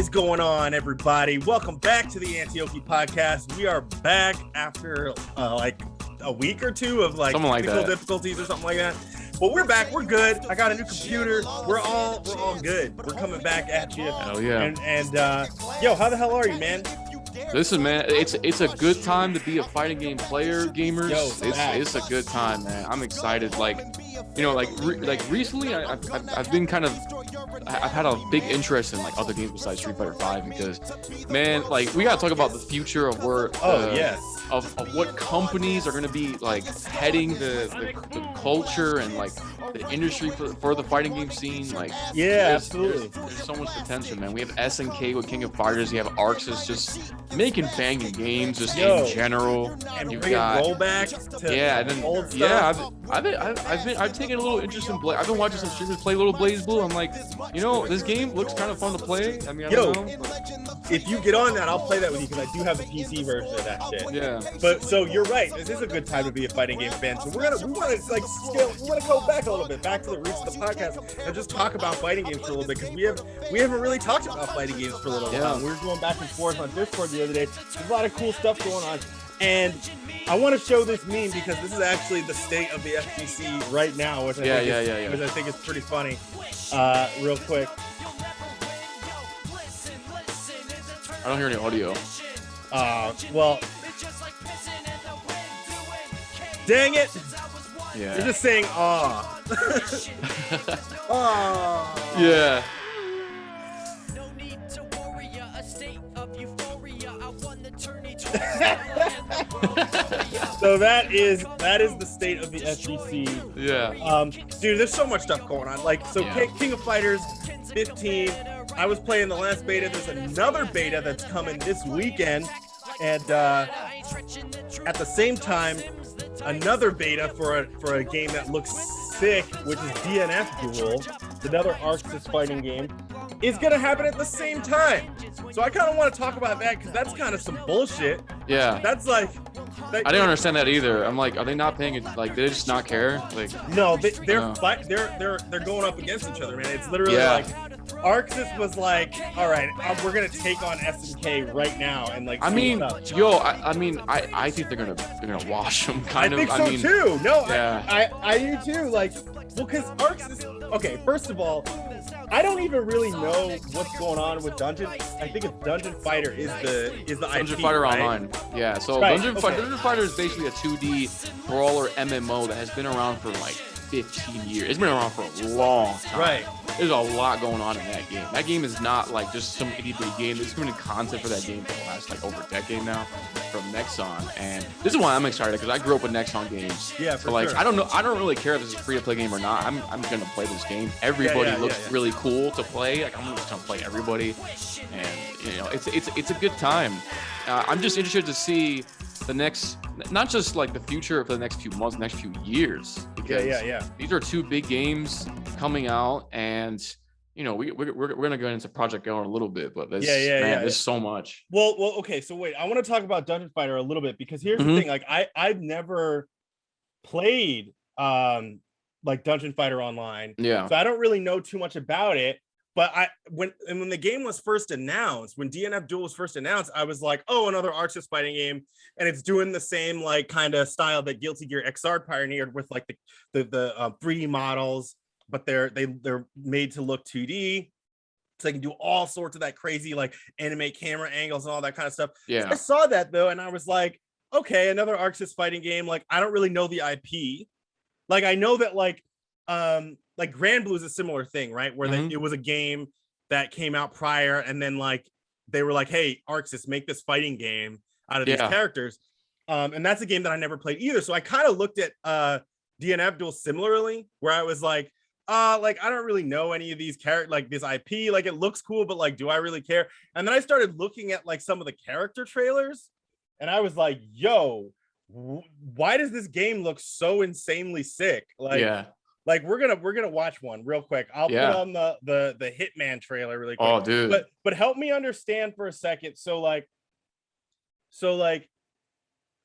is going on, everybody? Welcome back to the Anti-Oki Podcast. We are back after like a week or two of like technical difficulties or something like that. But we're back. We're good. I got a new computer. We're all good. We're coming back at you. Hell yeah. And yo, how the hell are you, man? Listen, man, it's a good time to be a fighting game player, gamers. Yo, it's a good time, man. I'm excited. Like, you know, like recently, I've been kind of, I've had a big interest in like other games besides Street Fighter 5 because, man, like we gotta talk about the future of where of what companies are gonna be like heading the culture and like the industry for the fighting game scene. Like, absolutely. There's so much potential, man. We have SNK with King of Fighters. You have Arxis just making banging games just in general. And you got rollback to old stuff. I've taken a little interest in I've been watching some streamers play Little Blaze Blue. I'm like, you know, this game looks kind of fun to play. I mean, I don't know. If you get on that, I'll play that with you because I do have the PC version of that shit. Yeah. But so you're right. This is a good time to be a fighting game fan. So we want to go back a little bit, back to the roots of the podcast, and just talk about fighting games for a little bit because we haven't really talked about fighting games for a little while. We were going back and forth on Discord the other day. There's a lot of cool stuff going on, and I want to show this meme because this is actually the state of the FGC right now, which I think is pretty funny. Real quick. I don't hear any audio. Well, dang it. Yeah. You're just saying, aw. Aw. Yeah. So that is the state of the FGC. Yeah. Dude, there's so much stuff going on. Like, so King of Fighters 15. I was playing the last beta. There's another beta that's coming this weekend, and at the same time, another beta for a game that looks sick, which is DNF Duel, another Arxis fighting game, is gonna happen at the same time. So I kind of want to talk about that because that's kind of some bullshit. Yeah. That's like. I didn't understand that either. I'm like, are they not paying it? Like, they just not care? Like, no, they're going up against each other, man. It's literally like Arxis was like, all right, we're gonna take on SNK right now, and like. I think they're gonna wash them. I think so too. No, I do too. Like, well, because Arxis. Okay, first of all, I don't even really know what's going on with Dungeon. I think it's Dungeon Fighter is the Dungeon IP, Fighter right? Online. Yeah, so Dungeon Fighter is basically a 2D brawler MMO that has been around for like 15 years. It's been around for a long time. Right. There's a lot going on in that game. That game is not like just some itty bitty game. There's been content for that game for the last like over a decade now from Nexon, and this is why I'm excited because I grew up with Nexon games. Yeah, for like sure. I don't really care if this is a free to play game or not. I'm gonna play this game. Everybody looks really cool to play. Like I'm just gonna play everybody, and you know it's a good time. I'm just interested to see the next, not just like the future for the next few months, next few years. Because these are two big games coming out, and you know we're gonna go into Project Go in a little bit, but there's so much. Well, okay. So wait, I want to talk about Dungeon Fighter a little bit because here's the thing. Like I've never played like Dungeon Fighter Online. Yeah. So I don't really know too much about it. But when the game was first announced, when DNF Duel was first announced, I was like, oh, another Arxis fighting game, and it's doing the same like kind of style that Guilty Gear XR pioneered with like the 3D models, but they're made to look 2D, so they can do all sorts of that crazy like anime camera angles and all that kind of stuff. Yeah, so I saw that though, and I was like, okay, another Arxis fighting game. Like I don't really know the IP. Like I know that like Grand Blue is a similar thing, right? Where it was a game that came out prior, and then like they were like, "Hey, Arxis, make this fighting game out of these characters," and that's a game that I never played either. So I kind of looked at DNF Duel similarly, where I was like, I don't really know any of these characters, like this IP. Like it looks cool, but like, do I really care? And then I started looking at like some of the character trailers, and I was like, "Yo, why does this game look so insanely sick?" Like we're gonna watch one real quick. I'll put on the Hitman trailer really quick. Oh, dude. But help me understand for a second. So like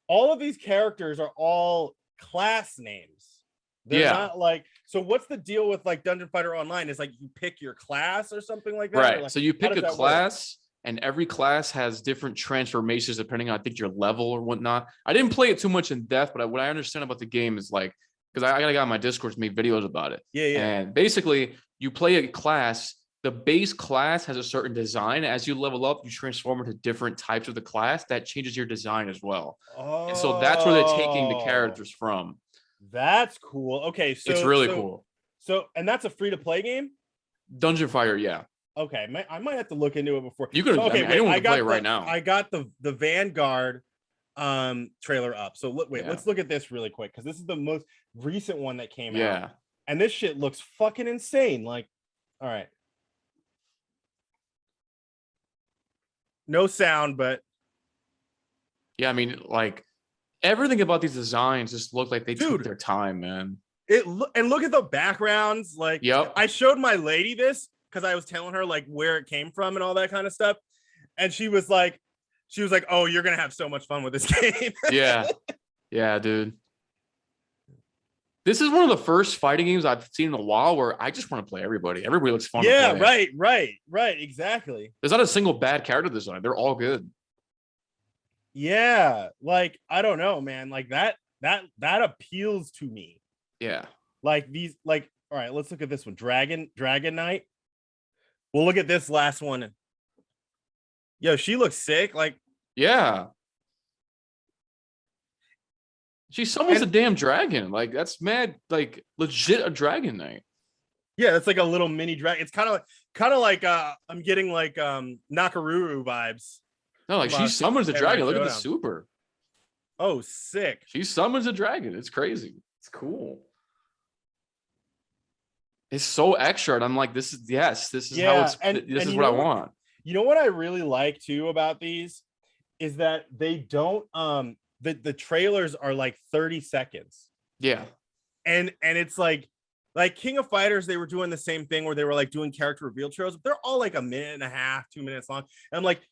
all of these characters are all class names. They're not like, so what's the deal with like Dungeon Fighter Online? Is like you pick your class or something like that? Right. Like, so you pick a class work? and every class has different transformations depending on, I think, your level or whatnot. I didn't play it too much in depth, but what I understand about the game is like, because I got a guy on my Discord to make videos about it. Yeah. And basically you play a class. The base class has a certain design. As you level up, you transform into different types of the class. That changes your design as well. Oh. And so that's where they're taking the characters from. That's cool. Okay, so it's really cool. So, and that's a free-to-play game? Dungeon Fighter, yeah. Okay, I might have to look into it before. You could. Okay, anyone can play it right now. I got the Vanguard trailer up. So let's look at this really quick because this is the most recent one that came out. And this shit looks fucking insane. Like, all right. No sound, but yeah, I mean, like everything about these designs just look like they took their time, man. And look at the backgrounds. Like, I showed my lady this because I was telling her like where it came from and all that kind of stuff, and she was like, "Oh, you're gonna have so much fun with this game." yeah, dude. This is one of the first fighting games I've seen in a while where I just want to play everybody. Everybody looks fun. Yeah, right. Exactly. There's not a single bad character design. They're all good. Yeah, like I don't know, man. Like that appeals to me. Yeah. Like these, like, all right, let's look at this one. Dragon Knight. We'll look at this last one. Yo, she looks sick. Like, yeah. She summons a damn dragon. Like, that's mad, like legit a Dragon Knight. Yeah, it's like a little mini dragon. It's kind of like I'm getting like Nakaruru vibes. No, like she summons a dragon. Look at the super. Oh, sick. She summons a dragon. It's crazy. It's cool. It's so extra. And I'm like, this is how it's this is what I want. You know what I really like too about these is that they don't the trailers are like 30 seconds. Yeah. And it's like King of Fighters, they were doing the same thing where they were like doing character reveal trailers. They're all like a minute and a half, 2 minutes long. And I'm like,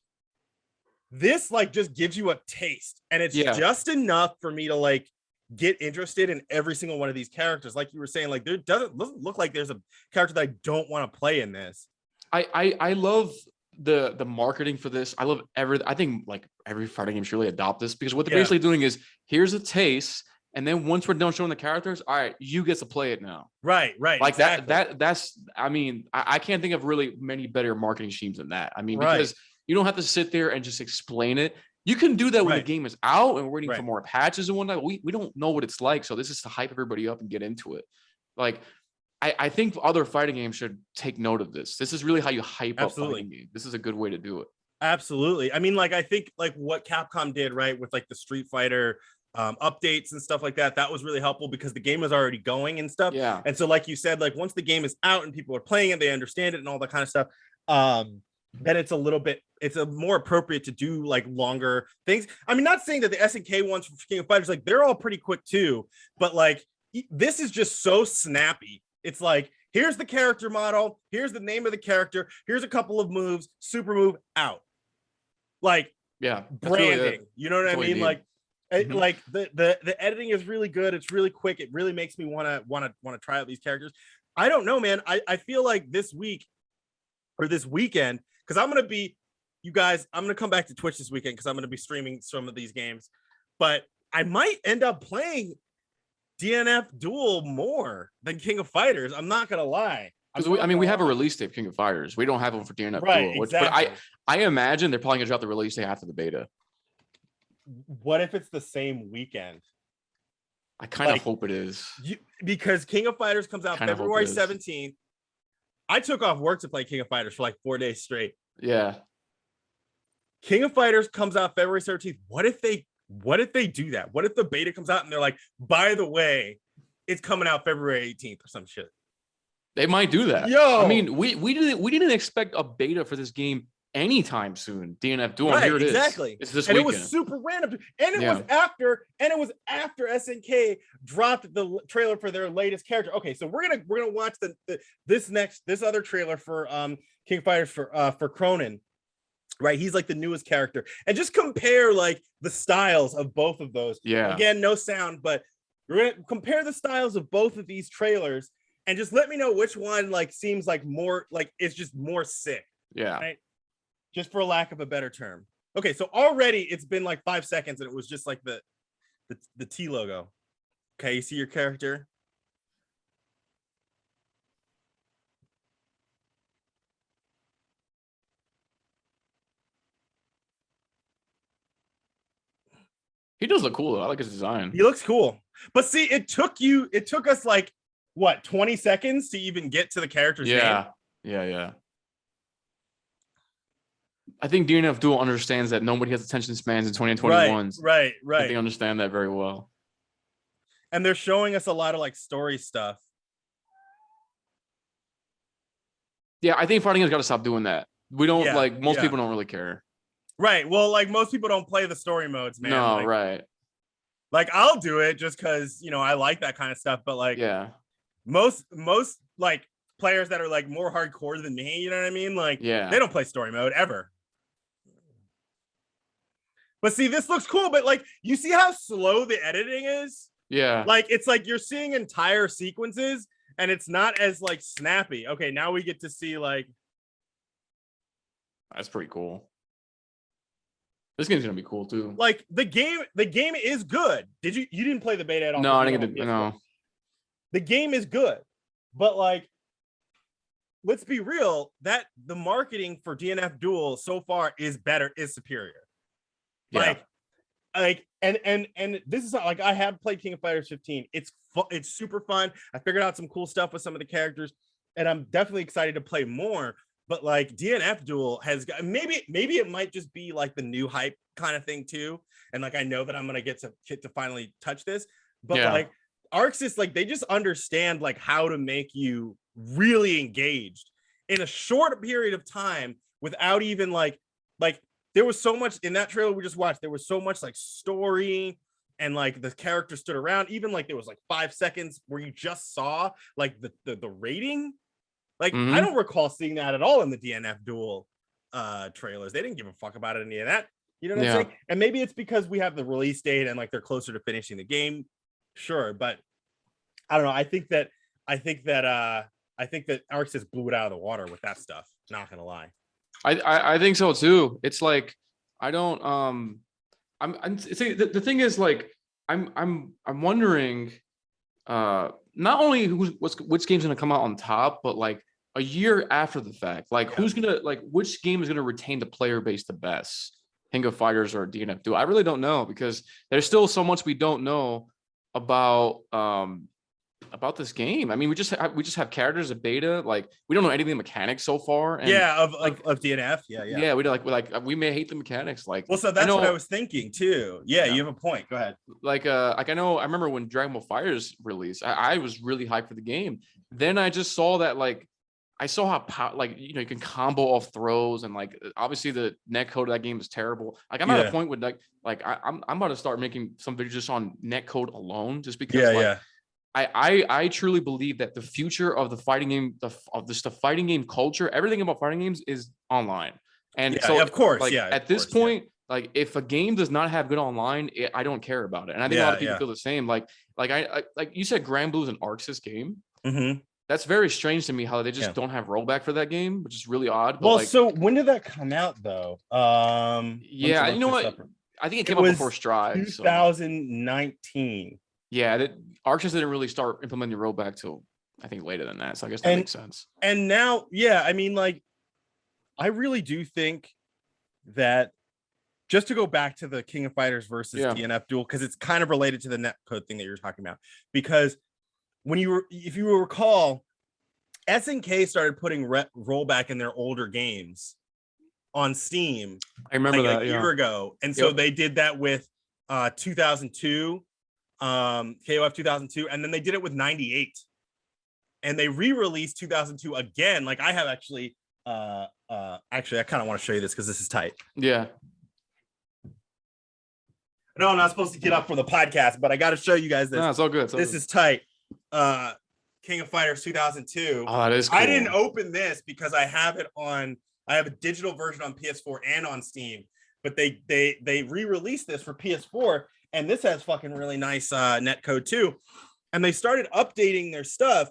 this like just gives you a taste, and it's just enough for me to like get interested in every single one of these characters. Like you were saying, like there doesn't look like there's a character that I don't want to play in this. I love the marketing for this. I love I think like every fighting game should really adopt this, because what they're basically doing is, here's a taste, and then once we're done showing the characters, all right, you get to play it now. Right. Like exactly. That's I mean, I can't think of really many better marketing schemes than that. I mean, because you don't have to sit there and just explain it. You can do that when the game is out and we're waiting for more patches and whatnot. We don't know what it's like, so this is to hype everybody up and get into it. Like, I think other fighting games should take note of this. This is really how you hype up fighting games. This is a good way to do it. Absolutely. I mean, like I think like what Capcom did, right, with like the Street Fighter updates and stuff like that, that was really helpful because the game was already going and stuff. Yeah. And so, like you said, like once the game is out and people are playing it, they understand it and all that kind of stuff. Then it's a more appropriate to do like longer things. I mean, not saying that the SNK ones for King of Fighters, like they're all pretty quick too, but like this is just so snappy. It's like, here's the character model, here's the name of the character, here's a couple of moves, super move, out. Like, branding, really you know what I mean? Like, like the editing is really good. It's really quick. It really makes me want to try out these characters. I don't know, man. I feel like this week or this weekend, because I'm going to come back to Twitch this weekend because I'm going to be streaming some of these games, but I might end up playing DNF Duel more than King of Fighters. I'm not going to lie. Because we have a release date of King of Fighters. We don't have one for DNF Duel. Exactly. But I imagine they're probably going to drop the release day after the beta. What if it's the same weekend? I kind of hope it is. Because King of Fighters comes out February 17th. I took off work to play King of Fighters for like 4 days straight. Yeah. King of Fighters comes out February 13th. What if they do that? What if the beta comes out and they're like, by the way, it's coming out February 18th or some shit? They might do that. Yo, I mean, we didn't expect a beta for this game anytime soon. DNF Duel. Here it is. Exactly. It's this and weekend. It was super random. And it was after SNK dropped the trailer for their latest character. Okay, so we're gonna watch this other trailer for King of Fighters for Cronin. Right, he's like the newest character, and just compare like the styles of both of those. Yeah. Again, no sound, but We're gonna compare the styles of both of these trailers and just let me know which one like seems like more like it's just more sick. Yeah. Right? Just for lack of a better term. Okay, so already it's been like 5 seconds and it was just like the T logo. Okay, you see your character? He does look cool though. I like his design. He looks cool. But see, it took us like what, 20 seconds to even get to the character's name? Yeah. I think DNF Duel understands that nobody has attention spans in 2021. Right. They understand that very well. And they're showing us a lot of like story stuff. Yeah, I think fighting games got to stop doing that. We don't most people don't really care. Right. Well, like most people don't play the story modes, man. No, like, right. Like I'll do it just because I like that kind of stuff. But like most like players that are like more hardcore than me, you know what I mean? Like they don't play story mode ever. But see, this looks cool, but like you see how slow the editing is? Yeah. Like it's like you're seeing entire sequences and it's not as like snappy. Okay, now we get to see like that's pretty cool. This game's gonna be cool too. Like the game is good. You didn't play the beta at all? No, I didn't get to, no. The game is good, but like let's be real, that the marketing for DNF Duel so far is superior. Yeah. Like and this is not, like I have played King of Fighters 15. It's super fun. I figured out some cool stuff with some of the characters, and I'm definitely excited to play more. But like DNF Duel has got maybe it might just be like the new hype kind of thing too. And like I know that I'm gonna get to finally touch this, but like ArcSys, like they just understand like how to make you really engaged in a short period of time without even like there was so much in that trailer we just watched. There was so much like story and like the character stood around. Even like there was like 5 seconds where you just saw like the rating. Like I don't recall seeing that at all in the DNF Duel trailers. They didn't give a fuck about any of that. You know what I'm saying? And maybe it's because we have the release date and like they're closer to finishing the game. Sure, but I don't know. I think that ArcSys blew it out of the water with that stuff. Not gonna lie. I think so too. It's like I don't I'm see, the thing is like I'm wondering not only which game's gonna come out on top, but like a year after the fact, like who's gonna like which game is gonna retain the player base the best, King of Fighters or DNF Duel? I really don't know because there's still so much we don't know about this game. I mean, we just have characters of beta. Like we don't know anything mechanics so far. And of DNF. Yeah. We may hate the mechanics. Like, well, so that's what I was thinking too. Yeah, you have a point. Go ahead. Like I remember when Dragon Ball Fighters released, I was really hyped for the game. Then I just saw that I saw how you can combo off throws and like obviously the net code of that game is terrible. Like I'm at a point with I'm about to start making some videos just on net code alone, just because I truly believe that the future of the fighting game, the fighting game culture, everything about fighting games is online. And so of course, at this point, like if a game does not have good online, I don't care about it. And I think a lot of people feel the same. Like you said, Grand Blue's an ArcSys game. Mm-hmm. That's very strange to me how they just don't have rollback for that game, which is really odd. But well, so when did that come out though? You know what? I think it came out before Strive. 2019. So. Yeah, ArcSys didn't really start implementing rollback till I think later than that. So I guess that makes sense. And now, I mean, like, I really do think that just to go back to the King of Fighters versus DNF Duel, because it's kind of related to the netcode thing that you're talking about. Because if you recall, SNK started putting rollback in their older games on Steam. I remember that a year ago, and so they did that with 2002, KOF 2002, and then they did it with 98, and they re-released 2002 again. Like I have actually, I kind of want to show you this because this is tight. Yeah. No, I'm not supposed to get up for the podcast, but I got to show you guys this. No, it's all good. This is tight. King of Fighters 2002. Oh, that is cool. I didn't open this because I have a digital version on PS4 and on Steam, but they re-released this for PS4, and this has fucking really nice netcode too. And they started updating their stuff,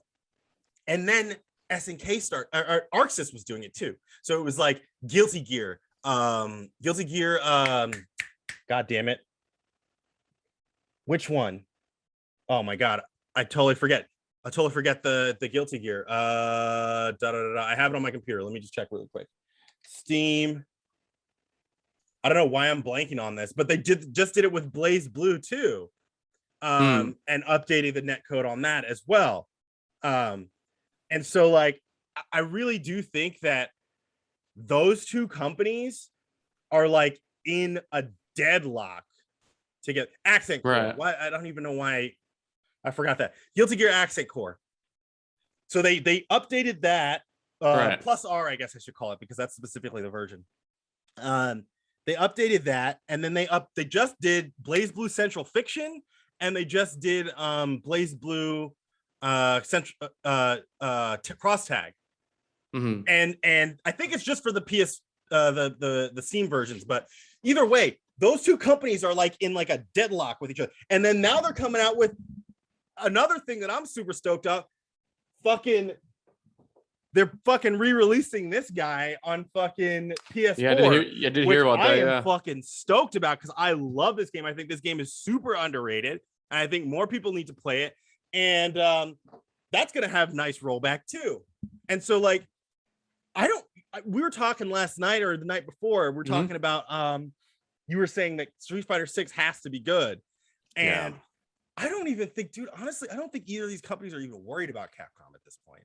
and then SNK or ArcSys was doing it too. So it was like Guilty Gear, God damn it, which one? Oh my god, I totally forget the Guilty Gear. I have it on my computer. Let me just check really quick. Steam. I don't know why I'm blanking on this, but they just did it with Blaze Blue too, and updating the netcode on that as well. And so, like, I really do think that those two companies are like in a deadlock to get Accent Core. Right. Why? I don't even know why I forgot that. Guilty Gear Accent Core. So they updated that plus R, I guess I should call it, because that's specifically the version. They updated that, and then they just did Blaze Blue Central Fiction, and they just did Blaze Blue Central Cross Tag. And I think it's just for the PS the Steam versions, but either way, those two companies are like in like a deadlock with each other. And then now they're coming out with another thing that I'm super stoked up. They're fucking re-releasing this guy on fucking PS4. Yeah, I did hear about that. I am fucking stoked about, because I love this game. I think this game is super underrated, and I think more people need to play it. And that's gonna have nice rollback too. And so, like, we were talking last night or the night before. We're talking about you were saying that Street Fighter 6 has to be good, and I don't even think, dude, honestly, I don't think either of these companies are even worried about Capcom at this point.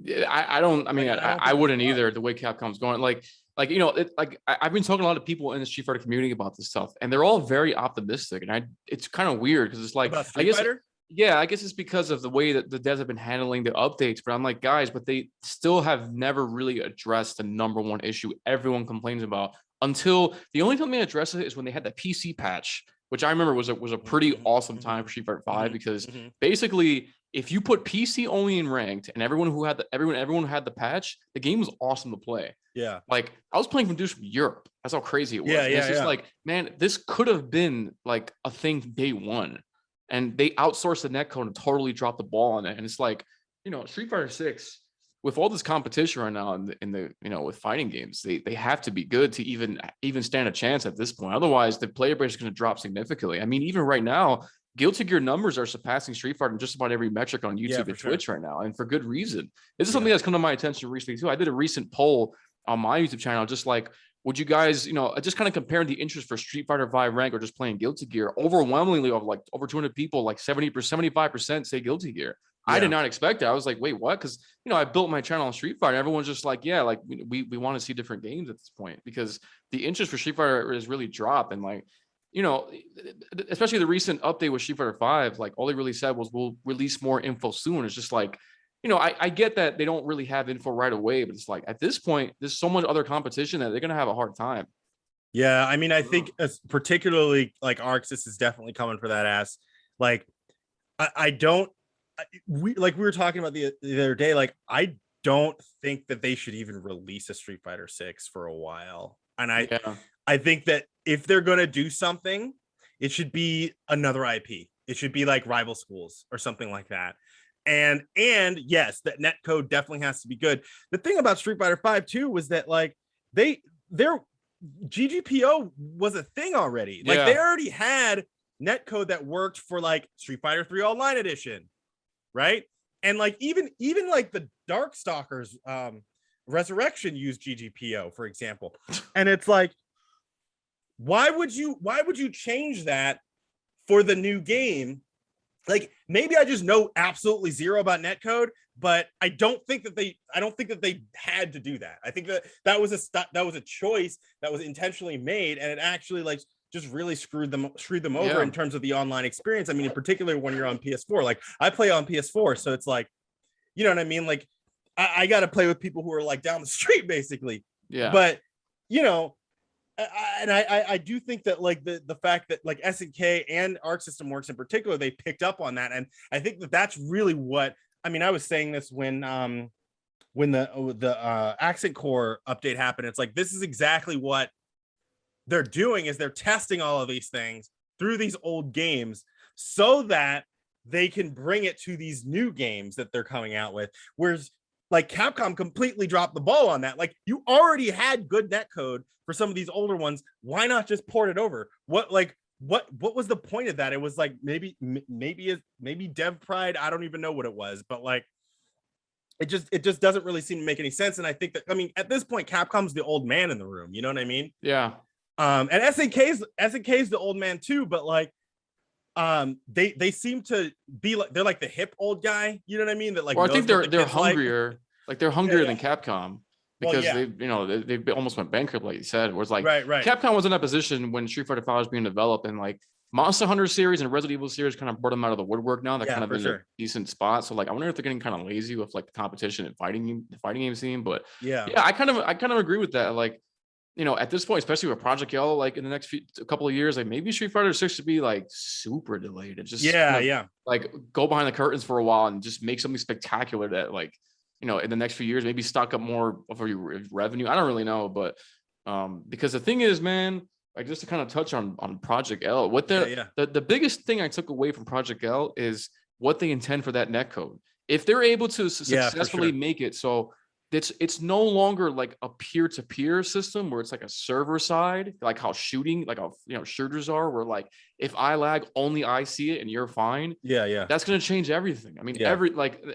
Yeah, I wouldn't either. The way Capcom's going, like you know, I've been talking to a lot of people in the Street Fighter community about this stuff, and they're all very optimistic. And it's kind of weird because it's like, I guess it's because of the way that the devs have been handling the updates. But I'm like, guys, but they still have never really addressed the number one issue everyone complains about. Until the only time they addressed it is when they had the PC patch, which I remember was a pretty awesome time for Street Fighter 5 because basically, if you put PC only in ranked and everyone who had the patch, the game was awesome to play. Yeah. Like, I was playing from dudes from Europe. That's how crazy it was. Yeah, it's just like, man, this could have been like a thing day one. And they outsourced the netcode and totally dropped the ball on it. And it's like, you know, Street Fighter 6, with all this competition right now in the you know, with fighting games, they have to be good to even stand a chance at this point. Otherwise, the player base is going to drop significantly. I mean, even right now, Guilty Gear numbers are surpassing Street Fighter in just about every metric on YouTube and Twitch right now, and for good reason. This is something that's come to my attention recently too. I did a recent poll on my YouTube channel, just like, would you guys, you know, just kind of comparing the interest for Street Fighter 5 rank or just playing Guilty Gear. Overwhelmingly, of like over 200 people, like 75% say Guilty Gear. I did not expect it. I was like, wait, what? Because, you know, I built my channel on Street Fighter. Everyone's just like, yeah, like we want to see different games at this point, because the interest for Street Fighter has really dropped. And like, you know, especially the recent update with Street Fighter 5, like all they really said was we'll release more info soon. It's just like, you know, I get that they don't really have info right away, but it's like at this point, there's so much other competition that they're going to have a hard time. Yeah, I mean, I think particularly like ArcSys is definitely coming for that ass. Like, we were talking about the other day, like, I don't think that they should even release a Street Fighter 6 for a while. And I think that if they're going to do something, it should be another IP. It should be like Rival Schools or something like that. And yes, that netcode definitely has to be good. The thing about Street Fighter 5 too was that like their GGPO was a thing already. Like they already had netcode that worked for like Street Fighter 3 Online Edition, right? And like even like the Darkstalkers Resurrection used GGPO, for example. And it's like, why would you change that for the new game? Like, maybe I just know absolutely zero about netcode, but I don't think that they had to do that. I think that was a choice that was intentionally made, and it actually like just really screwed them over in terms of the online experience. I mean, in particular when you're on PS4. Like, I play on PS4, so it's like, you know what I mean? Like, I got to play with people who are like down the street, basically. Yeah. But you know, I do think that like the fact that like SNK and Arc System Works in particular, they picked up on that, and I think that that's really what I mean. I was saying this when the Accent Core update happened. It's like, this is exactly what they're doing, is they're testing all of these things, through these old games so that they can bring it to these new games that they're coming out with. Whereas like Capcom completely dropped the ball on that. Like you already had good netcode for some of these older ones. Why not just port it over? What was the point of that? It was like maybe dev pride. I don't even know what it was, but like it just doesn't really seem to make any sense. And I think that, I mean, at this point, Capcom's the old man in the room. You know what I mean? Yeah. And SNK's the old man too, but like they seem to be like, they're like the hip old guy. You know what I mean? That like, well, I think they're hungrier. Like they're hungrier than Capcom. Because they almost went bankrupt, like you said. Where it's like right. Capcom was in that position when Street Fighter V was being developed, and like Monster Hunter series and Resident Evil series kind of brought them out of the woodwork now. They're kind of in a decent spot. So like I wonder if they're getting kind of lazy with like the competition and the fighting game scene. But yeah, I kind of agree with that. Like, you know, at this point, especially with Project L, like in the next couple of years, like maybe Street Fighter 6 should be like super delayed. It just like go behind the curtains for a while and just make something spectacular that like, you know, in the next few years, maybe stock up more of your revenue. I don't really know, but because the thing is, man, like just to kind of touch on Project L, what the biggest thing I took away from Project L is what they intend for that netcode. If they're able to successfully make it so it's no longer like a peer-to-peer system where it's like a server side, like how shooting, like how, you know, shooters are, where like if I lag, only I see it and you're fine. Yeah. That's going to change everything. I mean,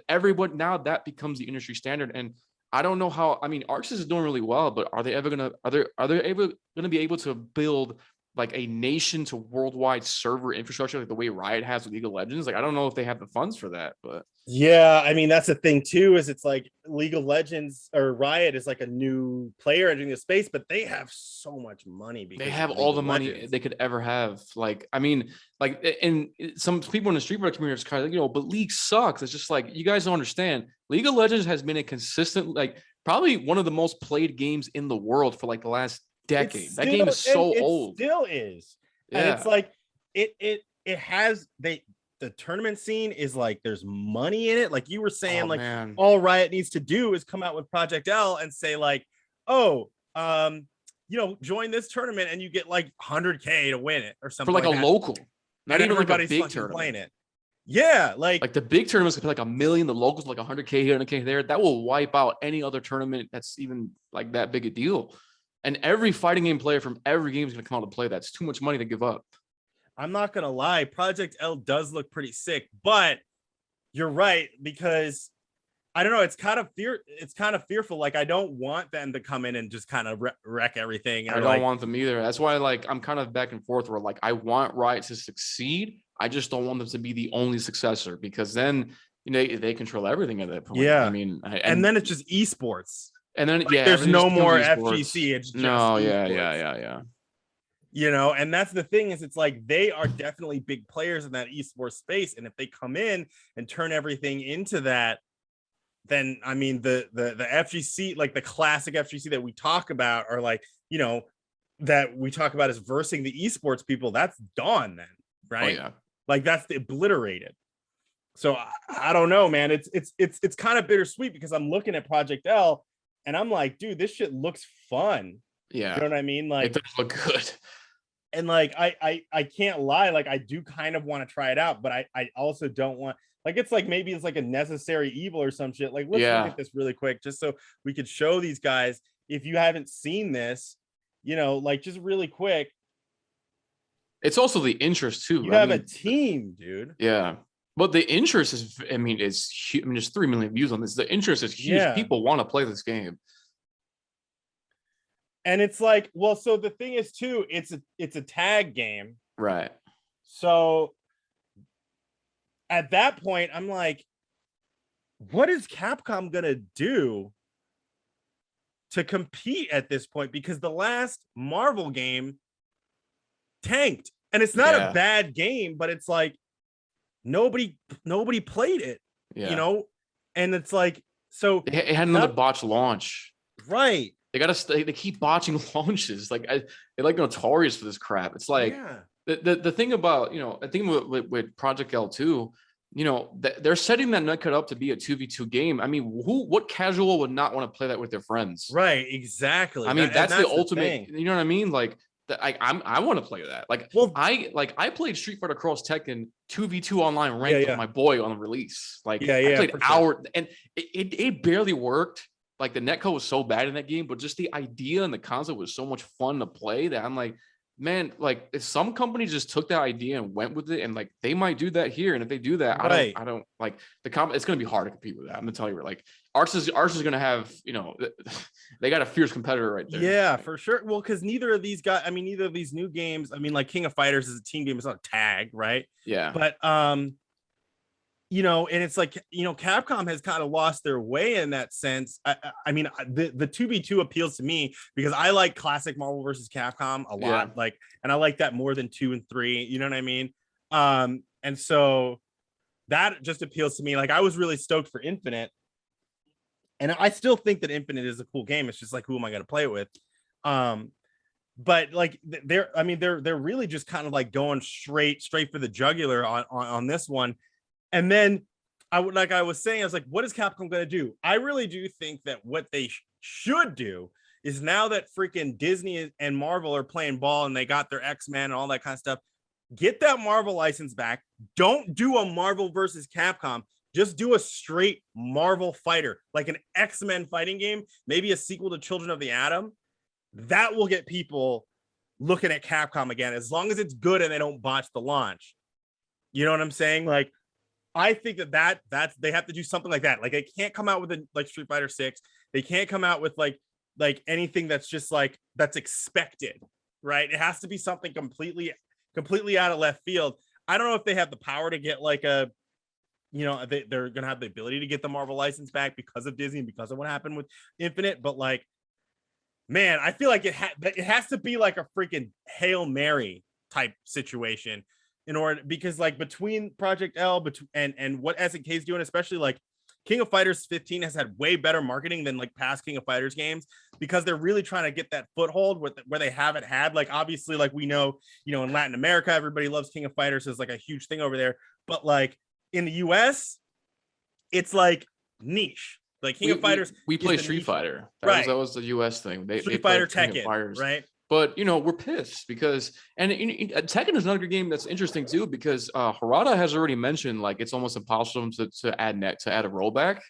everyone now that becomes the industry standard. And I don't know how, I mean, Arxis is doing really well, but are they ever going to, are they ever going to be able to build like a nation to worldwide server infrastructure like the way Riot has with League of Legends? Like, I don't know if they have the funds for that, but yeah, I mean, that's the thing too, is it's like League of Legends or Riot is like a new player entering the space, but they have so much money because they have all the money they could ever have. Like, I mean, like, and some people in the Street Fighter community are just kind of, you know, but League sucks. It's just like, you guys don't understand. League of Legends has been a consistent, like probably one of the most played games in the world for like the last decade. That game is so old. It still is. Yeah. And it's like it has the tournament scene is like there's money in it. Like you were saying, all Riot needs to do is come out with Project L and say like, you know, join this tournament and you get like 100K to win it or something. For like a local, not even like a big tournament. Playing it. Yeah, like the big tournaments could be like $1 million, the locals like 100K here, 100K there. That will wipe out any other tournament that's even like that big a deal. And every fighting game player from every game is going to come out to play. That's too much money to give up. I'm not going to lie. Project L does look pretty sick, but you're right, because I don't know. It's kind of fearful. Like, I don't want them to come in and just kind of wreck everything. I don't want them either. That's why, like, I'm kind of back and forth where, like, I want Riot to succeed. I just don't want them to be the only successor, because then, you know, they control everything at that point. Yeah. I mean, and then it's just esports. And then, like, there's no more FGC. It's just esports. Yeah. You know, and that's the thing, is it's like they are definitely big players in that esports space. And if they come in and turn everything into that, then I mean the FGC, like the classic FGC that we talk about, or like, you know, that we talk about as versing the esports people, that's gone then, right? Oh, yeah. Like that's obliterated. So I don't know, man. It's kind of bittersweet, because I'm looking at Project L and I'm like, dude, this shit looks fun. Yeah. You know what I mean? Like, it does look good. And like I can't lie, like I do kind of want to try it out, but I also don't want, like, it's like maybe it's like a necessary evil or some shit. Like, let's look at this really quick just so we could show these guys, if you haven't seen this, you know, like just really quick. It's also the interest too. You have a team, dude. Yeah. But the interest is, I mean, there's 3 million views on this. The interest is huge. Yeah. People want to play this game. And it's like, well, so the thing is too, it's a tag game. Right. So at that point, I'm like, what is Capcom gonna do to compete at this point? Because the last Marvel game tanked, and it's not a bad game, but it's like nobody played it, you know? And it's like, so it had another botched launch. Right. They keep botching launches. Like they're like notorious for this crap. It's like the thing about, you know, I think with Project L2, you know, they're setting that netcode up to be a 2v2 game. I mean, what casual would not want to play that with their friends? Right, exactly. I mean, that's the ultimate, you know what I mean? Like, I want to play that. Like, well, I played Street Fighter Cross Tekken 2v2 online ranked with my boy on the release. Like, I played hours, and it barely worked. Like, the netcode was so bad in that game, but just the idea and the concept was so much fun to play that I'm like, man, like, if some company just took that idea and went with it, and like they might do that here, and if they do that, I don't like it's gonna be hard to compete with that. I'm gonna tell you, like, Arts is gonna have, they got a fierce competitor right there. Yeah, for sure. Well, because neither of these new games, like King of Fighters is a team game, it's not a tag, right? Yeah. But and it's like, Capcom has kind of lost their way in that sense. I mean, the 2v2 appeals to me because I like classic Marvel versus Capcom a lot, and I like that more than 2 and 3. You know what I mean? And so that just appeals to me. Like, I was really stoked for Infinite, and I still think that Infinite is a cool game. It's just like, who am I going to play with? But like they're really just kind of like going straight for the jugular on this one. And then I was saying, I was like, what is Capcom going to do? I really do think that what they should do is, now that freaking Disney and Marvel are playing ball and they got their X-Men and all that kind of stuff, get that Marvel license back. Don't do a Marvel versus Capcom. Just do a straight Marvel fighter, like an X-Men fighting game, maybe a sequel to Children of the Atom. That will get people looking at Capcom again, as long as it's good and they don't botch the launch. You know what I'm saying? Like, I think that's they have to do something like that. Like, they can't come out with like Street Fighter 6. They can't come out with like anything that's just like that's expected, right? It has to be something completely out of left field. I don't know if they have the power to get like a, they're gonna have the ability to get the Marvel license back because of Disney and because of what happened with Infinite. But like, man, I feel like it has to be like a freaking Hail Mary type situation. Because like between Project L and what SNK is doing, especially like King of Fighters 15 has had way better marketing than like past King of Fighters games, because they're really trying to get that foothold where they haven't had. Like, obviously, like we know, in Latin America, everybody loves King of Fighters. So it's like a huge thing over there. But like in the US, it's like niche. Like King of Fighters, we play Street Fighter. That was the US thing. Street Fighter, Tekken, right? But we're pissed because Tekken is another game that's interesting too, because Harada has already mentioned like it's almost impossible to add a rollback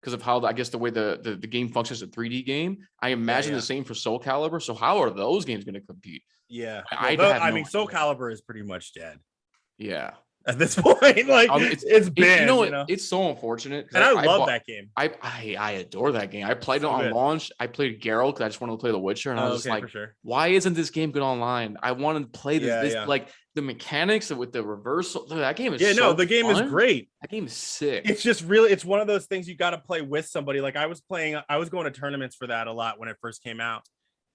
because of how I guess the way the game functions, a 3D game. I imagine the same for Soul Calibur. So how are those games going to compete? Yeah, I mean, Soul Calibur is pretty much dead. Yeah. At this point, like it's banned. It's so unfortunate. And I love that game. I adore that game. I played it on launch. I played Geralt because I just wanted to play The Witcher, and I was like, why isn't this game good online? I want to play this. Like the mechanics with the reversal. That game is the game is great. That game is sick. It's just really, it's one of those things you got to play with somebody. Like I was going to tournaments for that a lot when it first came out,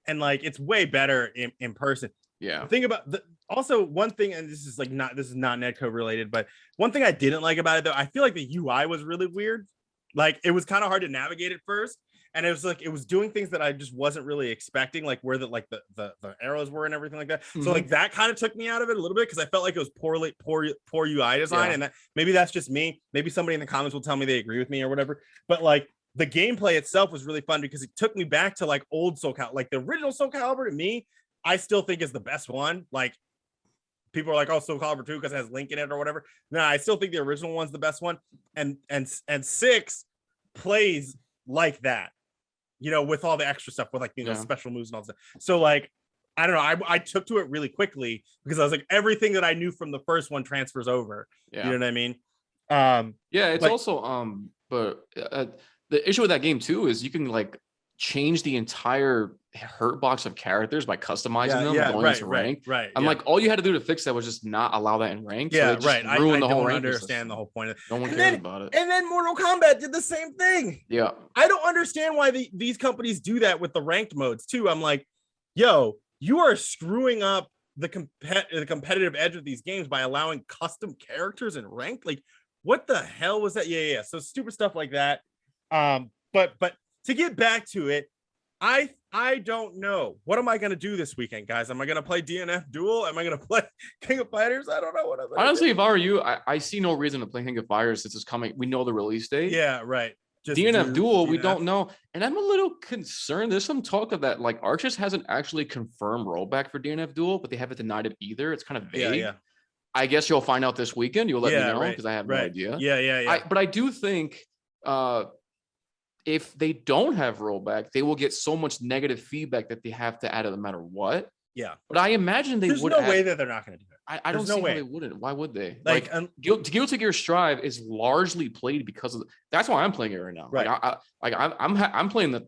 and like it's way better in person. Yeah. The thing about also one thing, and this is not netcode related, but one thing I didn't like about it though, I feel like the UI was really weird. Like it was kind of hard to navigate at first, and it was like it was doing things that I just wasn't really expecting, like where the arrows were and everything like that. Mm-hmm. So like that kind of took me out of it a little bit because I felt like it was poor UI design, and maybe that's just me. Maybe somebody in the comments will tell me they agree with me or whatever. But like the gameplay itself was really fun because it took me back to like old Soul Calibur, like the original Soul Calibur. To me, I still think is the best one. Like people are like, oh, Soul Calibur 2 because it has Link in it or whatever. No, I still think the original one's the best one. And 6 plays like that, with all the extra stuff with like, special moves and all that. So like, I don't know. I took to it really quickly because I was like, everything that I knew from the first one transfers over. Yeah. You know what I mean? It's also, but the issue with that game too is you can like change the entire hurt box of characters by customizing them going into rank. Right. I'm like, all you had to do to fix that was just not allow that in rank. Yeah, so right. Ruined the whole don't rank understand the whole point of it. No one cares about it. And then Mortal Kombat did the same thing. Yeah. I don't understand why these companies do that with the ranked modes too. I'm like, yo, you are screwing up the competitive edge of these games by allowing custom characters in rank. Like, what the hell was that? Yeah. So stupid stuff like that. But to get back to it, I don't know. What am I going to do this weekend, guys? Am I going to play DNF Duel? Am I going to play King of Fighters? I don't know what I'm honestly, if I were you, I see no reason to play King of Fighters since it's coming. We know the release date. Yeah, right. DNF Duel, we don't know. And I'm a little concerned. There's some talk of that, like, Arches hasn't actually confirmed rollback for DNF Duel, but they haven't denied it either. It's kind of vague. Yeah. I guess you'll find out this weekend. You'll let me know because I have no idea. Yeah. But I do think if they don't have rollback, they will get so much negative feedback that they have to add it no matter what. Yeah. But I imagine they would. There's no way that they're not going to do it. I don't see how they wouldn't. Why would they? Like Guilty Gear Strive is largely played because of that's why I'm playing it right now. Right. I'm playing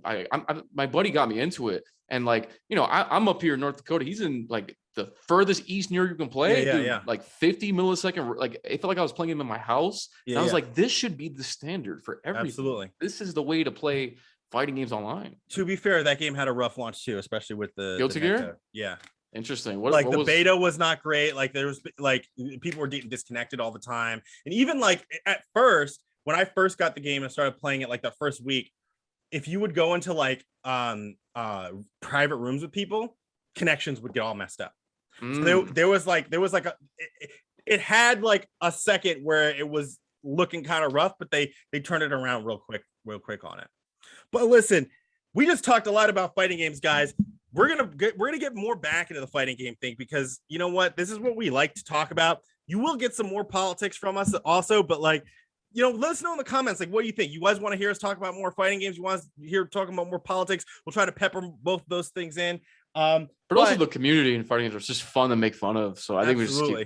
my buddy got me into it, and like, you know, I'm up here in North Dakota. He's in like the furthest east near you can play. Yeah. Like 50 millisecond. Like it felt like I was playing him in my house. And I was like, this should be the standard for everything. Absolutely. This is the way to play fighting games online. To be fair, that game had a rough launch too, especially with the Guilty Gear. Yeah. Interesting. What beta was not great. Like there was like people were disconnected all the time, and even like at first when I first got the game and started playing it, like the first week, if you would go into like private rooms with people, connections would get all messed up. So there was like it had like a second where it was looking kind of rough, but they turned it around real quick on it. But listen, we just talked a lot about fighting games, guys. We're gonna get more back into the fighting game thing because you know what? This is what we like to talk about. You will get some more politics from us also, but like, you know, let us know in the comments, like, what do you think? You guys want to hear us talk about more fighting games? You want us to hear talking about more politics? We'll try to pepper both those things in. But also the community in fighting games are just fun to make fun of. So I think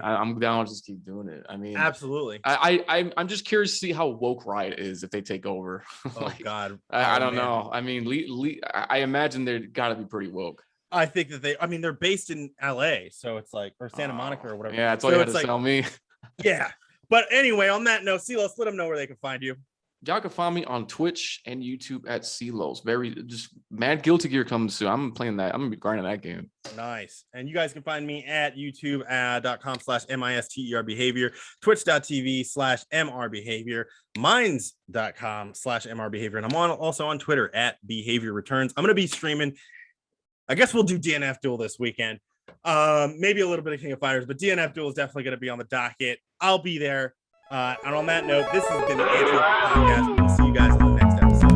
I'm down to just keep doing it. I mean, absolutely. I'm just curious to see how woke Riot is if they take over. Oh God, I don't know. I mean, I imagine they're got to be pretty woke. I think that they're based in LA, so it's like, or Santa Monica or whatever. Yeah, that's all you had to tell me. Yeah, but anyway, on that note, Ceelows, let them know where they can find you. Y'all can find me on Twitch and YouTube at Ceelows. Just Mad Guilty Gear comes soon. I'm playing that. I'm gonna be grinding that game. Nice. And you guys can find me at youtube.com/misterbehavior, twitch.tv/mrbehavior, minds.com/mrbehavior, and I'm also on Twitter at Behavior Returns. I'm gonna be streaming. I guess we'll do DNF Duel this weekend. Maybe a little bit of King of Fighters, but DNF Duel is definitely going to be on the docket. I'll be there. And on that note, this has been the Anti-Oki Podcast. We'll see you guys on the next episode.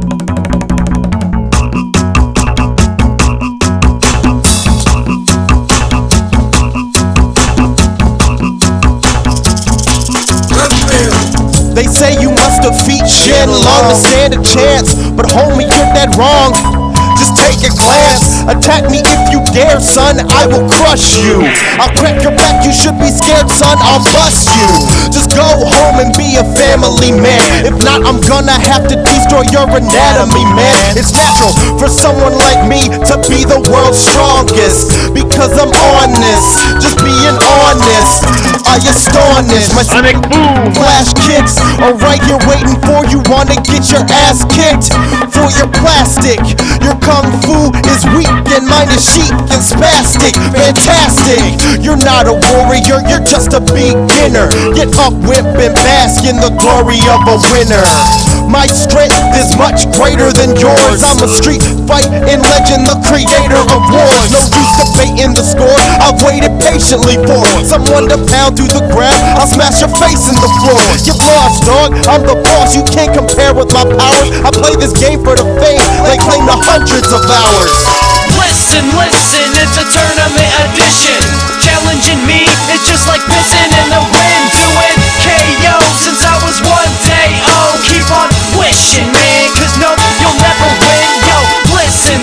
They say you must defeat Shen Long to stand a chance, but homie, you're dead wrong. Just take a glance. Attack me if you dare, son. I will crush you. I'll crack your back. You should be scared, son. I'll bust you. Just go home and be a family man. If not, I'm gonna have to destroy your anatomy, man. It's natural for someone like me to be the world's strongest because I'm on this. Just being honest. Are you astonished? My sonic boom flash kicks are right here waiting for you. Wanna get your ass kicked for your plastic. Your kung fu is weak and mine is chic and spastic. Fantastic. You're not a warrior, you're just a beginner. Get up, whip, and bask in the glory of a winner. My strength is much greater than yours. I'm a street fighting legend, the creator of wars. No use debating the score. I've waited patiently for someone to pound through the ground. I'll smash your face in the floor. You're lost, dog. I'm the boss. You can't compare with my powers. I play this game for the fame. They claim the hundreds of hours. Listen, it's a tournament edition. Challenging me, it's just like pissing in the wind. Doing KO since I was one day old. Keep on wishing, man, cause no, you'll never win. Yo, listen,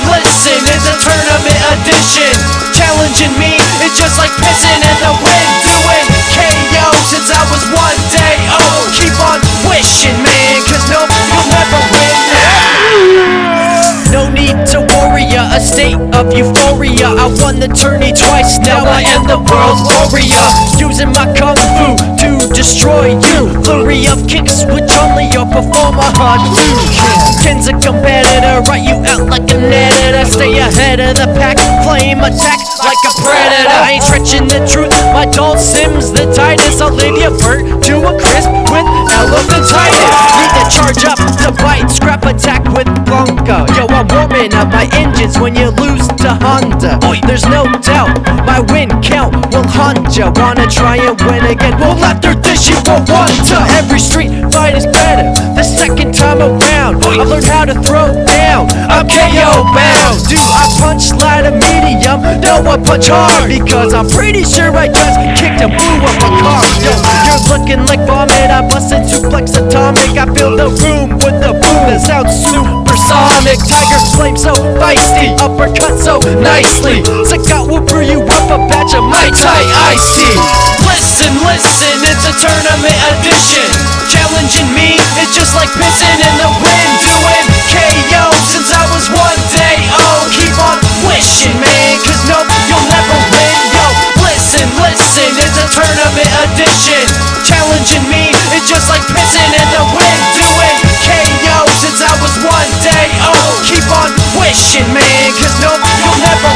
it's a tournament edition. Challenging me, it's just like pissing in the wind. Doing KO since I was one day old. Keep on wishing, man, cause no, you'll never win. No need to worry, a state of euphoria. I won the tourney twice, now I am the world warrior. Using my kung fu to destroy you. Flurry of kicks which only your performer hard to. Pin's a competitor, write you out like an editor. Stay ahead of the pack, flame attack like a predator. I ain't stretching the truth, my dull Sims the tightest. I'll leave you burnt to a crisp with elephantitis. Need to charge up to bite, scrap attack with Blanca. Yo, I'm warming up my engines when you lose to Honda. There's no doubt my win count will haunt ya. Wanna try and win again? Well, after this you won't want to. Every street fight is better. The second time around. I've learned how to throw down, I'm KO bound. Do I punch light or medium? No, I punch hard, because I'm pretty sure I just kicked and blew up a car. Yo, you're looking like vomit, I busted suplex atomic. I fill the room with the boom that sounds supersonic. Tiger flame so feisty, uppercut so nicely. Suck will brew you up a batch of Mai Tai iced tea. Listen, listen, it's a tournament edition. Challenging me, it's just like pissing in the wind. Doing KO since I was one day old. Keep on wishing, man, cause no, you'll never win. Yo, listen, listen, it's a tournament edition. Challenging me, it's just like pissing in the wind. Doing KO since I was one day old. Keep on wishing, man, cause no, you'll never